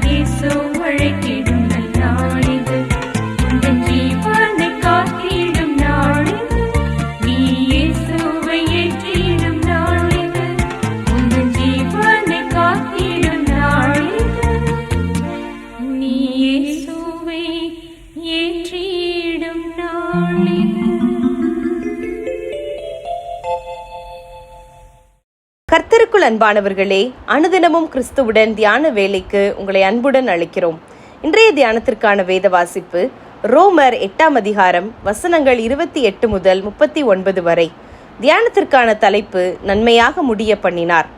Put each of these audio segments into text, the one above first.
இயேசு அழைத்திடும் நல்நாளிது, உந்தன் ஜீவனை காத்திடும் நாளிது. நீ இயேசுவை ஏற்றிடும் நாளிது, உந்தன் ஜீவனை காத்திடும் நாளிது. நீ இயேசுவை ஏற்றிடும் நாளிது. கர்த்தருக்குள் அன்பானவர்களே, அனுதினமும் கிறிஸ்துவுடன் தியான வேலைக்கு உங்களை அன்புடன் அழைக்கிறோம். இன்றைய தியானத்திற்கான வேத வாசிப்பு ரோமர் 8ஆம் அதிகாரம் வசனங்கள் 28 முதல் 39 வரை. தியானத்திற்கான தலைப்பு நன்மையாக முடிய பண்ணினார்.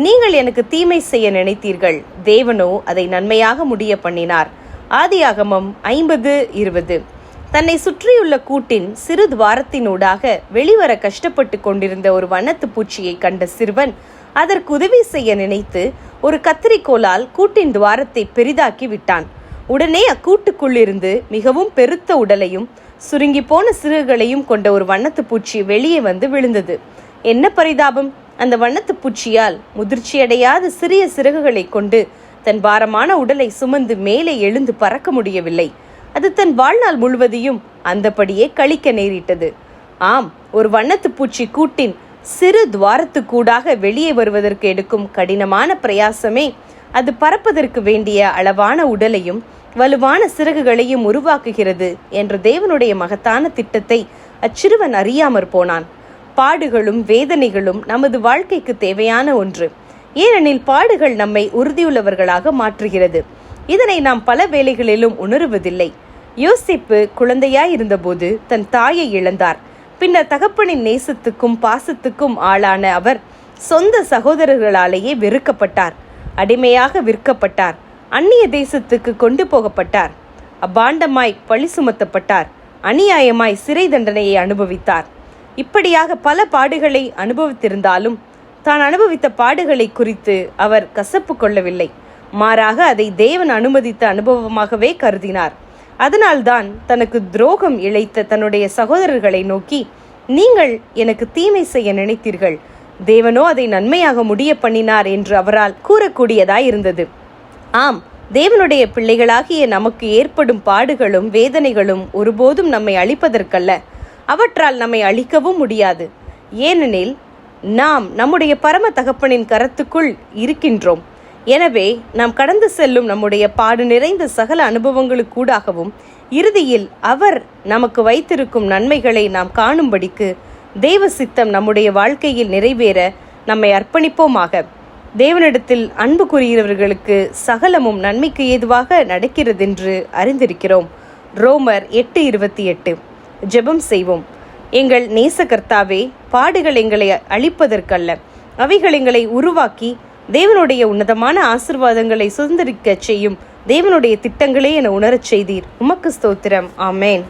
நீங்கள் எனக்கு தீமை செய்ய நினைத்தீர்கள், தேவனோ அதை நன்மையாக முடிய பண்ணினார். ஆதியாகமம் 50:20. தன்னை சுற்றியுள்ள கூட்டின் சிறு துவாரத்தினூடாக வெளிவர கஷ்டப்பட்டு கொண்டிருந்த ஒரு வண்ணத்து பூச்சியை கண்ட சிறுவன் அதற்கு உதவி செய்ய நினைத்து ஒரு கத்தரிக்கோலால் கூட்டின் துவாரத்தை பெரிதாக்கி விட்டான். உடனே அக்கூட்டுக்குள்ளிருந்து மிகவும் பெருத்த உடலையும் சுருங்கி போன சிறுகளையும் கொண்ட ஒரு வண்ணத்து பூச்சி வெளியே வந்து விழுந்தது. என்ன பரிதாபம்! அந்த வண்ணத்து பூச்சியால் முதிர்ச்சியடையாத சிறிய சிறகுகளை கொண்டு தன் பாரமான உடலை சுமந்து மேலே எழுந்து பறக்க முடியவில்லை. அது தன் வாழ்நாள் முழுவதையும் அந்தபடியே கழிக்க நேரிட்டது. ஆம், ஒரு வண்ணத்து பூச்சி கூட்டின் சிறு துவாரத்துக்கூடாக வெளியே வருவதற்கு எடுக்கும் கடினமான பிரயாசமே அது பறப்பதற்கு வேண்டிய அளவான உடலையும் வலுவான சிறகுகளையும் உருவாக்குகிறது என்ற தேவனுடைய மகத்தான திட்டத்தை அச்சிறுவன் அறியாமற் போனான். பாடுகளும் வேதனைகளும் நமது வாழ்க்கைக்கு தேவையான ஒன்று. ஏனெனில் பாடுகள் நம்மை உறுதியுள்ளவர்களாக மாற்றுகிறது. இதனை நாம் பல வேளைகளிலும் உணருவதில்லை. யோசேப்பு குழந்தையாயிருந்தபோது தன் தாயை இழந்தார். பின்னர் தகப்பனின் நேசத்துக்கும் பாசத்துக்கும் ஆளான அவர் சொந்த சகோதரர்களாலேயே வெறுக்கப்பட்டார். அடிமையாக விற்கப்பட்டார். அந்நிய தேசத்துக்கு கொண்டு போகப்பட்டார். அபாண்டமாய் பழி சுமத்தப்பட்டார். அநியாயமாய் சிறை தண்டனையை அனுபவித்தார். இப்படியாக பல பாடுகளை அனுபவித்திருந்தாலும் தான் அனுபவித்த பாடுகளை குறித்து அவர் கசப்பு கொள்ளவில்லை. மாறாக அதை தேவன் அனுமதித்த அனுபவமாகவே கருதினார். அதனால்தான் தனக்கு துரோகம் இழைத்த தன்னுடைய சகோதரர்களை நோக்கி, நீங்கள் எனக்கு தீமை செய்ய நினைத்தீர்கள், தேவனோ அதை நன்மையாக முடிய பண்ணினார் என்று அவரால் கூறக்கூடியதாய் இருந்தது. ஆம், தேவனுடைய பிள்ளைகளாகிய நமக்கு ஏற்படும் பாடுகளும் வேதனைகளும் ஒருபோதும் நம்மை அழிப்பதற்கல்ல, அவற்றால் நம்மை அழிக்கவும் முடியாது. ஏனெனில் நாம் நம்முடைய பரம தகப்பனின் கரத்துக்குள் இருக்கின்றோம். எனவே நாம் கடந்து செல்லும் நம்முடைய பாடு நிறைந்த சகல அனுபவங்களுக்கூடாகவும் இறுதியில் அவர் நமக்கு வைத்திருக்கும் நன்மைகளை நாம் காணும்படிக்கு தெய்வ சித்தம் நம்முடைய வாழ்க்கையில் நிறைவேற நம்மை அர்ப்பணிப்போமாக. தேவனிடத்தில் அன்பு கூறுகிறவர்களுக்கு சகலமும் நன்மைக்கு ஏதுவாக நடக்கிறதென்று அறிந்திருக்கிறோம். ரோமர் 8:28. ஜெபம் செய்வோம். எங்கள் நேசகர்த்தாவே, பாடுகள் எங்களை அழிப்பதற்கல்ல, அவைகள் எங்களை உருவாக்கி தேவனுடைய உன்னதமான ஆசீர்வாதங்களை சுதந்திரிக்க செய்யும் தேவனுடைய திட்டங்களே என உணரச் செய்தீர். உமக்கு ஸ்தோத்திரம். ஆமேன்.